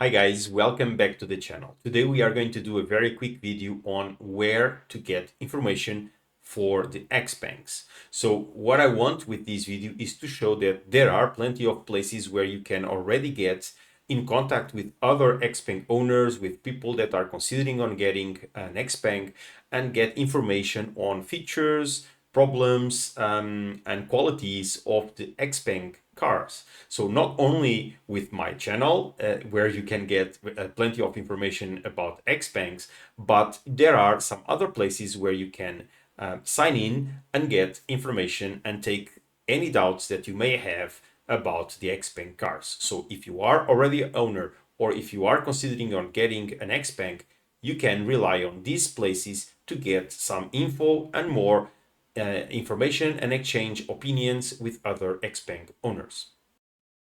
Hi guys, welcome back to the channel. Today we are going to do a very quick video on where to get information for the XPengs. So what I want with this video is to show that there are plenty of places where you can already get in contact with other XPeng owners, with people that are considering on getting an XPeng, and get information on features, problems, and qualities of the XPeng cars. So not only with my channel, where you can get plenty of information about XPengs, but there are some other places where you can sign in and get information and take any doubts that you may have about the XPeng cars. So if you are already an owner or if you are considering on getting an XPeng, you can rely on these places to get some info and more information and exchange opinions with other XPeng owners.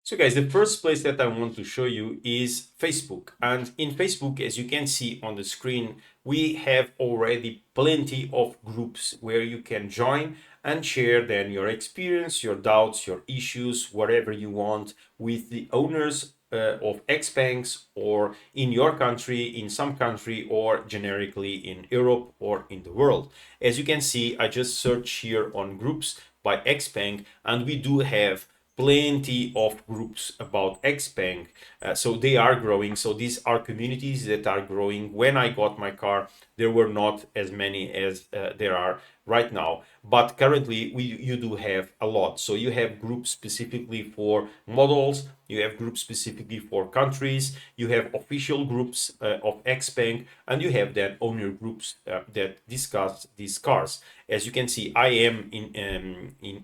So guys, the first place that I want to show you is Facebook. And in Facebook, as you can see on the screen, we have already plenty of groups where you can join and share then your experience, your doubts, your issues, whatever you want with the owners of XPengs or in your country, in some country, or generically in Europe or in the world. As you can see, I just search here on groups by XPeng, and we do have plenty of groups about XPeng. So they are growing. So these are communities that are growing. When I got my car, there were not as many as there are right now, but currently you do have a lot. So you have groups specifically for models, you have groups specifically for countries, you have official groups of XPeng, and you have then owner groups that discuss these cars. As you can see, I am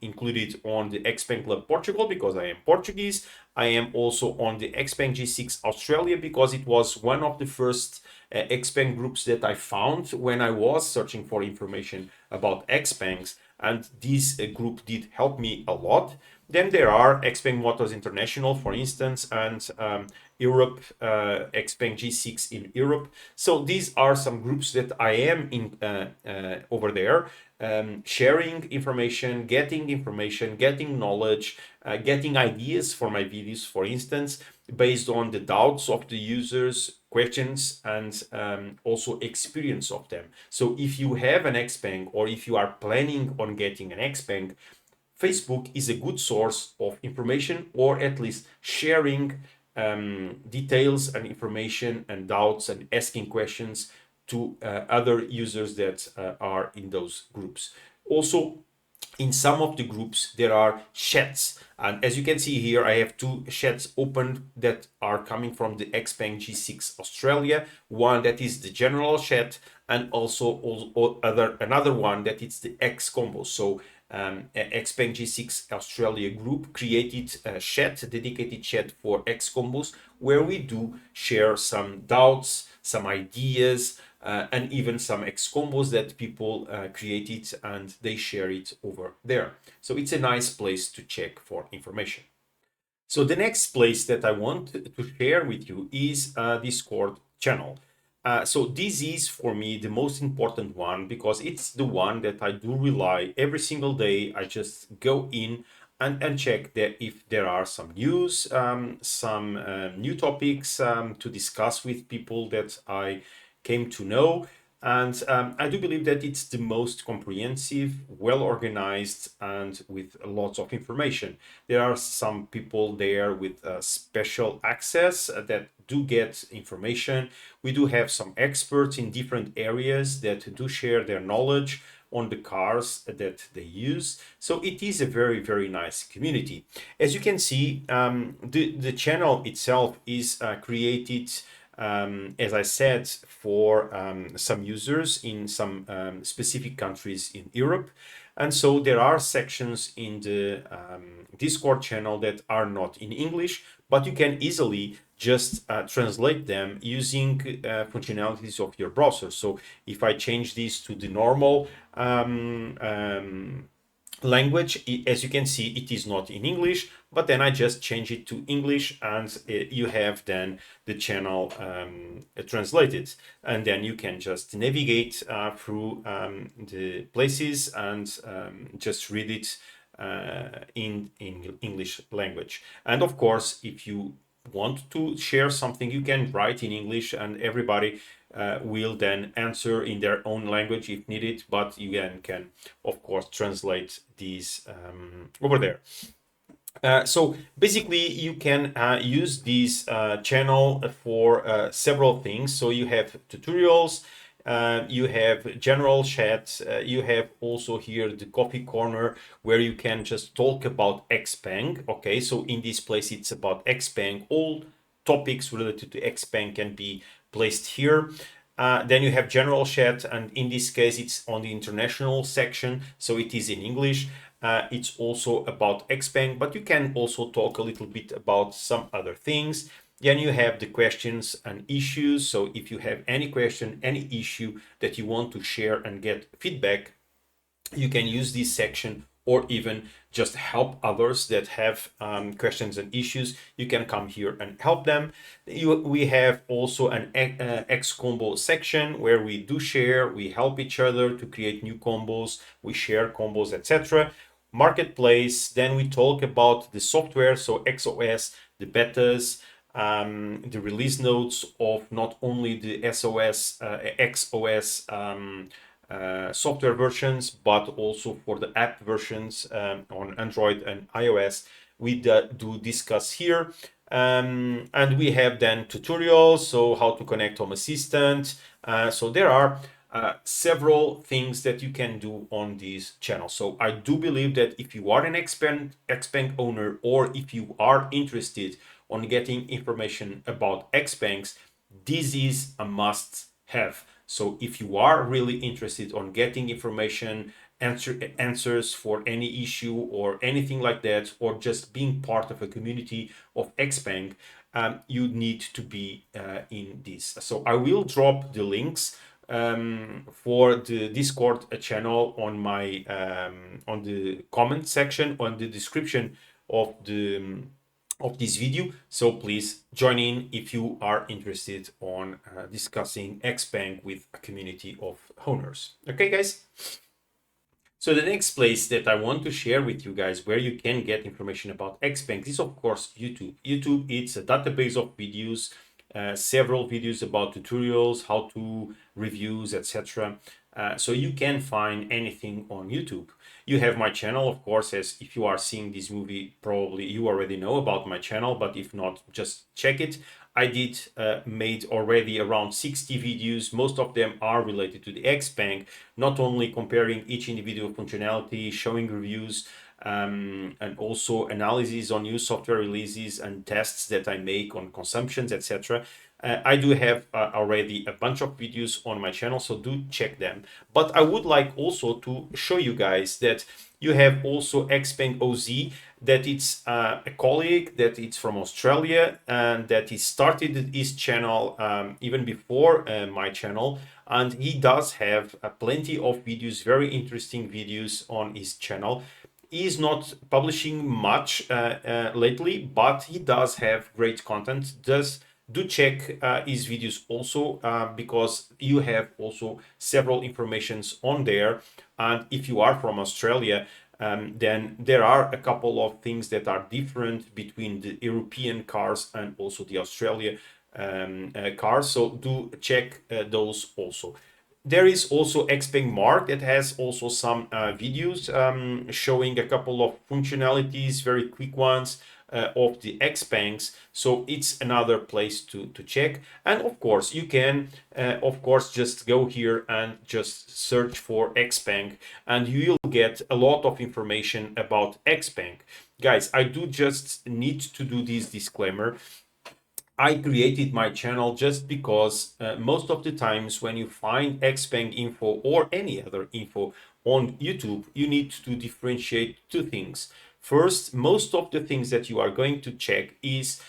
included on the XPeng Club Portugal because I am Portuguese. I am also on the XPeng G6 Australia because it was one of the first XPeng groups that I found when I was searching for information about XPengs, and this group did help me a lot. Then there are XPeng Motors International, for instance, and Europe, XPeng G6 in Europe. So these are some groups that I am in over there, sharing information, getting knowledge, getting ideas for my videos, for instance, based on the doubts of the users, questions, and also experience of them. So if you have an XPeng or if you are planning on getting an XPeng, Facebook is a good source of information, or at least sharing details and information and doubts and asking questions to other users that are in those groups. Also, in some of the groups there are chats, and as you can see here I have two chats opened that are coming from the XPeng G6 Australia, one that is the general chat and also another one that is the XCombos. So XPeng G6 Australia group created a chat, a dedicated chat for XCombos, where we do share some doubts, some ideas, and even some XCombos that people created, and they share it over there. So it's a nice place to check for information. So the next place that I want to share with you is a Discord channel. So this is for me the most important one because it's the one that I do rely every single day. I just go in and check that if there are some news, some new topics to discuss with people that I came to know. And I do believe that it's the most comprehensive, well organized, and with lots of information. There are some people there with special access that do get information. We do have some experts in different areas that do share their knowledge on the cars that they use. So it is a very, very nice community. As you can see, the channel itself is created, as I said, for some users in some specific countries in Europe. And so there are sections in the Discord channel that are not in English, but you can easily just translate them using functionalities of your browser. So if I change this to the normal language, as you can see, it is not in English, but then I just change it to English, and you have then the channel translated, and then you can just navigate through the places and just read it in English language. And of course, if you want to share something, you can write in English, and everybody will then answer in their own language if needed, but you can of course translate these over there. So basically you can use this channel for several things. So you have tutorials, you have general chats, you have also here the coffee corner where you can just talk about XPeng. Okay, so in this place it's about XPeng. All topics related to XPeng can be placed here. Then you have general chat, and in this case it's on the international section, so it is in English. It's also about XPeng, but you can also talk a little bit about some other things. Then you have the questions and issues. So if you have any question, any issue that you want to share and get feedback, you can use this section, or even just help others that have questions and issues. You can come here and help them. We have also an XCombo section where we do share, we help each other to create new combos, we share combos, etc. Marketplace, then we talk about the software, so XOS, the betas, the release notes of not only the XOS software versions, but also for the app versions on Android and iOS. We do discuss here. And we have then tutorials, so how to connect Home Assistant. So there are several things that you can do on this channel. So I do believe that if you are an XPeng owner, or if you are interested on getting information about XPengs, this is a must have. So if you are really interested on getting information, answers for any issue or anything like that, or just being part of a community of XPeng, you need to be in this. So I will drop the links for the Discord channel on my on the comment section, on the description of the of this video. So please join in if you are interested on discussing XPeng with a community of owners. Okay, guys? So the next place that I want to share with you guys where you can get information about XPeng is of course YouTube. YouTube, it's a database of videos, several videos about tutorials, how to reviews, etc. So you can find anything on YouTube. You have my channel, of course, as if you are seeing this movie, probably you already know about my channel, but if not, just check it. I did made already around 60 videos. Most of them are related to the XPeng, not only comparing each individual functionality, showing reviews, and also analysis on new software releases and tests that I make on consumptions, etc. I do have already a bunch of videos on my channel, so do check them. But I would like also to show you guys that you have also XPeng OZ, that it's a colleague that it's from Australia, and that he started his channel even before my channel, and he does have plenty of videos, very interesting videos on his channel. He's not publishing much lately, but he does have great content. Do check his videos also, because you have also several informations on there. And if you are from Australia, then there are a couple of things that are different between the European cars and also the Australia cars. So do check those also. There is also XPeng Mark that has also some videos showing a couple of functionalities, very quick ones, of the XPengs. So it's another place to check. And of course, you can, of course, just go here and just search for XPeng, and you will get a lot of information about XPeng. Guys, I do just need to do this disclaimer. I created my channel just because most of the times when you find XPeng info or any other info on YouTube, you need to differentiate two things. First, most of the things that you are going to check is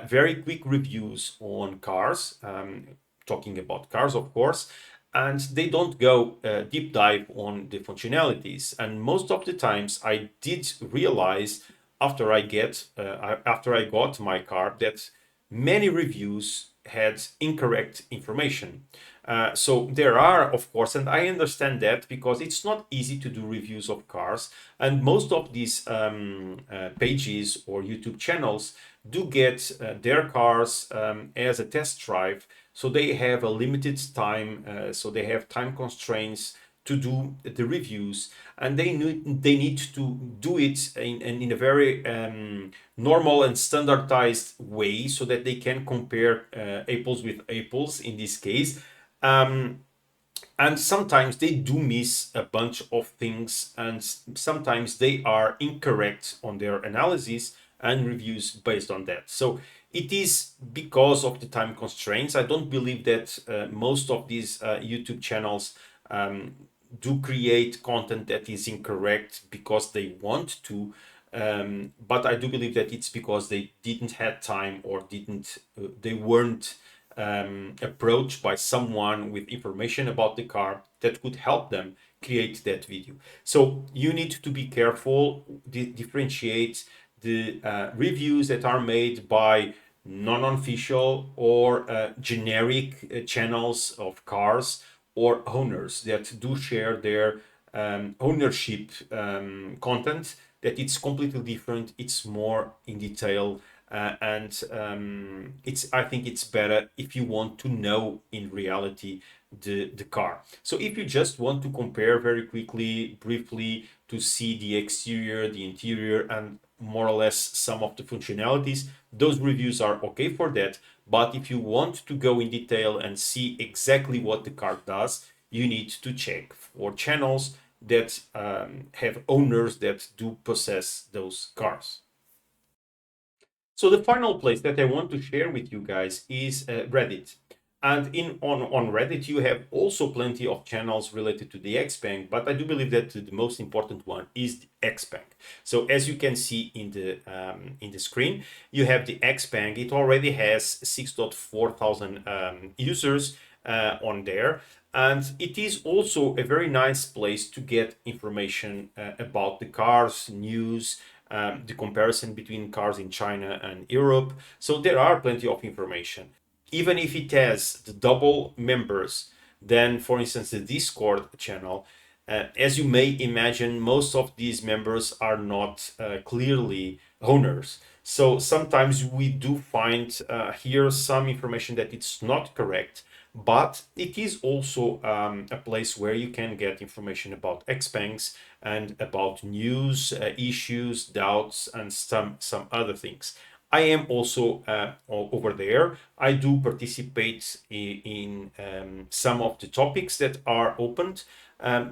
very quick reviews on cars, talking about cars, of course, and they don't go deep dive on the functionalities. And most of the times I did realize after I got my car that many reviews had incorrect information. So there are, of course, and I understand that because it's not easy to do reviews of cars, and most of these pages or YouTube channels do get their cars as a test drive, so they have a limited time, so they have time constraints to do the reviews, and they need to do it in a very normal and standardized way so that they can compare apples with apples in this case. um, and sometimes they do miss a bunch of things, and sometimes they are incorrect on their analysis and reviews based on that. So it is because of the time constraints. I don't believe that most of these YouTube channels um, do create content that is incorrect because they want to, but I do believe that it's because they didn't have time, or didn't they weren't approached by someone with information about the car that could help them create that video. So you need to be careful, differentiate the reviews that are made by non-official or generic channels of cars, or owners that do share their ownership content, that it's completely different, it's more in detail, and it's, I think it's better if you want to know in reality the car. So if you just want to compare very quickly, briefly, to see the exterior, the interior, and more or less some of the functionalities, those reviews are okay for that. But if you want to go in detail and see exactly what the car does, you need to check for channels that have owners that do possess those cars. So the final place that I want to share with you guys is Reddit. And on Reddit, you have also plenty of channels related to the XPeng, but I do believe that the most important one is the XPeng. So as you can see in the screen, you have the XPeng. It already has 6.4 thousand users on there. And it is also a very nice place to get information about the cars, news, the comparison between cars in China and Europe. So there are plenty of information. Even if it has the double members than, for instance, the Discord channel, as you may imagine, most of these members are not clearly owners. So sometimes we do find here some information that it's not correct, but it is also a place where you can get information about XPengs and about news, issues, doubts, and some other things. I am also over there. I do participate in some of the topics that are opened.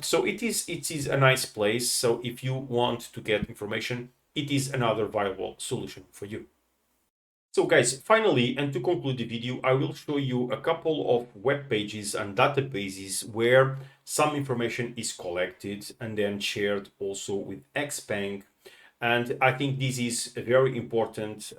So it is a nice place. So if you want to get information, it is another viable solution for you. So guys, finally, and to conclude the video, I will show you a couple of web pages and databases where some information is collected and then shared also with XPeng. And I think this is very important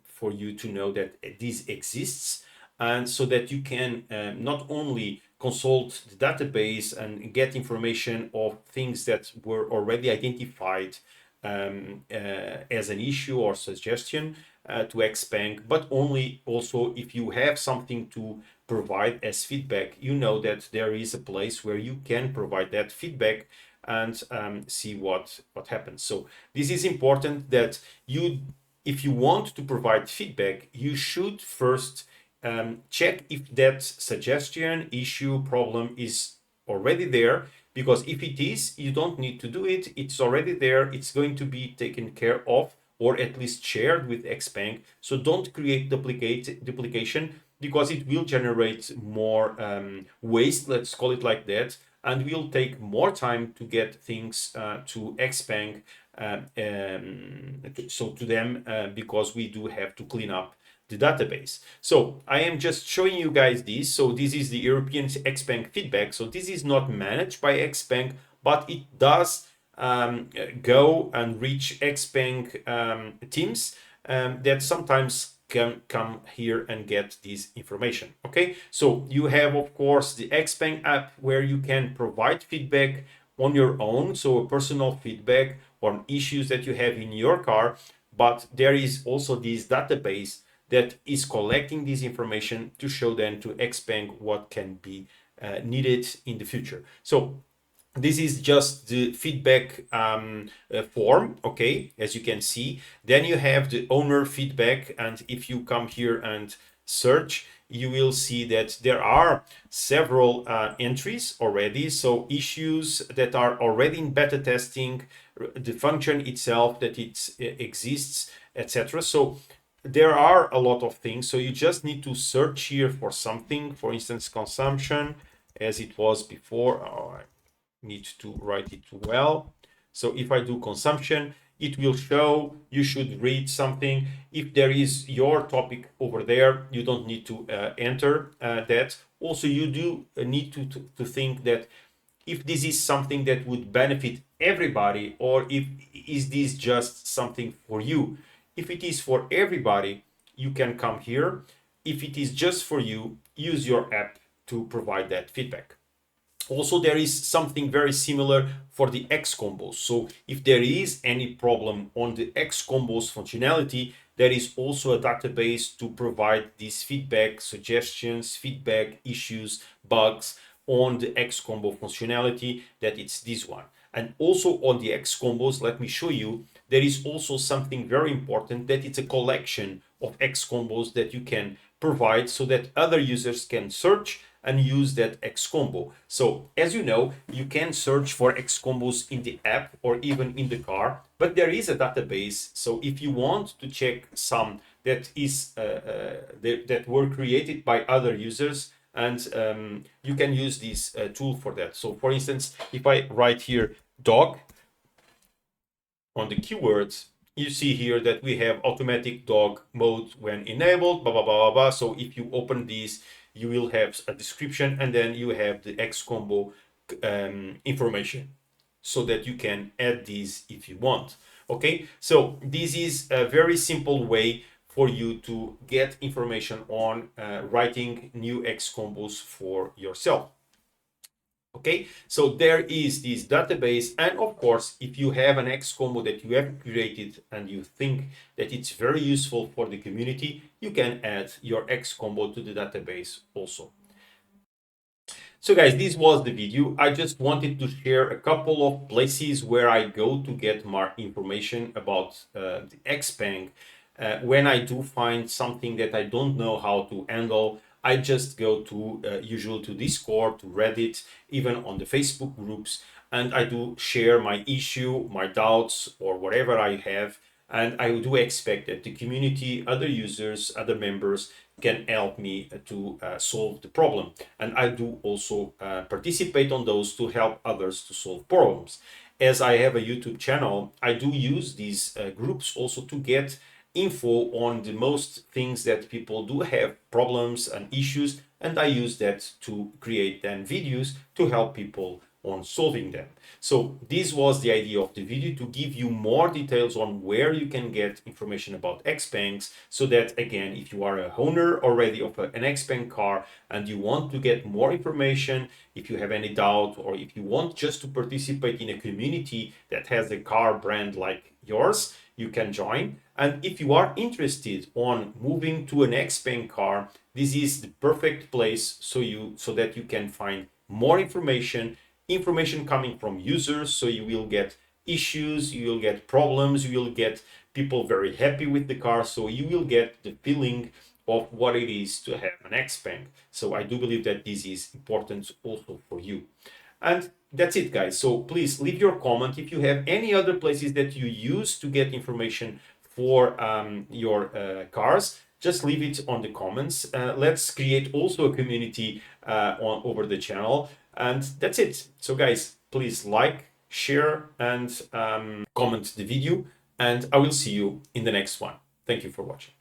for you to know that this exists, and so that you can not only consult the database and get information of things that were already identified as an issue or suggestion to XPeng, but only also if you have something to provide as feedback, you know that there is a place where you can provide that feedback and see what happens. So this is important, that you, if you want to provide feedback, you should first check if that suggestion, issue, problem is already there, because if it is, you don't need to do it. It's already there. It's going to be taken care of, or at least shared with XPeng. So don't create duplication, because it will generate more waste, let's call it like that, and will take more time to get things to XPeng, so to them, because we do have to clean up the database. So I am just showing you guys this. So this is the European XPeng feedback. So this is not managed by XPeng, but it does go and reach XPeng teams that sometimes can come here and get this information. Okay, so you have, of course, the XPeng app where you can provide feedback on your own, so a personal feedback on issues that you have in your car. But there is also this database that is collecting this information to show then to XPeng what can be needed in the future. So this is just the feedback form, okay, as you can see. Then you have the owner feedback, and if you come here and search, you will see that there are several entries already. So issues that are already in beta testing, the function itself that it exists, etc. So there are a lot of things. So you just need to search here for something, for instance, consumption, as it was before. Oh, I need to write it well. So if I do consumption, it will show you should read something. If there is your topic over there, you don't need to enter that. Also, you do need to think that if this is something that would benefit everybody, or if is this just something for you. If it is for everybody, you can come here. If it is just for you, use your app to provide that feedback. Also, there is something very similar for the XCombos. So if there is any problem on the XCombos functionality, there is also a database to provide these feedback, suggestions, feedback, issues, bugs on the XCombo functionality, that it's this one. And also on the XCombos, let me show you, there is also something very important, that it's a collection of XCombos that you can provide so that other users can search and use that XCombo. So as you know, you can search for XCombos in the app or even in the car, but there is a database. So if you want to check some that is that were created by other users, and you can use this tool for that. So for instance, if I write here dog on the keywords, you see here that we have automatic dog mode when enabled, blah, blah, blah, blah, blah. So if you open this, you will have a description, and then you have the XCombo information so that you can add these if you want. Okay, so this is a very simple way for you to get information on writing new XCombos for yourself. Okay, so there is this database, and of course, if you have an XCombo that you have created and you think that it's very useful for the community, you can add your XCombo to the database also. So guys, this was the video. I just wanted to share a couple of places where I go to get more information about the XPeng. When I do find something that I don't know how to handle, I just go to usually to Discord, to Reddit, even on the Facebook groups, and I do share my issue, my doubts, or whatever I have. And I do expect that the community, other users, other members can help me to solve the problem. And I do also participate on those to help others to solve problems. As I have a YouTube channel, I do use these groups also to get info on the most things that people do have problems and issues, and I use that to create then videos to help people on solving them. So this was the idea of the video, to give you more details on where you can get information about XPengs, so that again, if you are a owner already of an XPeng car and you want to get more information, if you have any doubt, or if you want just to participate in a community that has a car brand like yours, you can join. And if you are interested on moving to an XPeng car, this is the perfect place so that you can find more information coming from users. So you will get issues, you will get problems, you will get people very happy with the car. So you will get the feeling of what it is to have an XPeng. So I do believe that this is important also for you. And that's it, guys. So please leave your comment if you have any other places that you use to get information for your cars. Just leave it on the comments. Let's create also a community over the channel. And that's it. So guys, please like, share, and comment the video. And I will see you in the next one. Thank you for watching.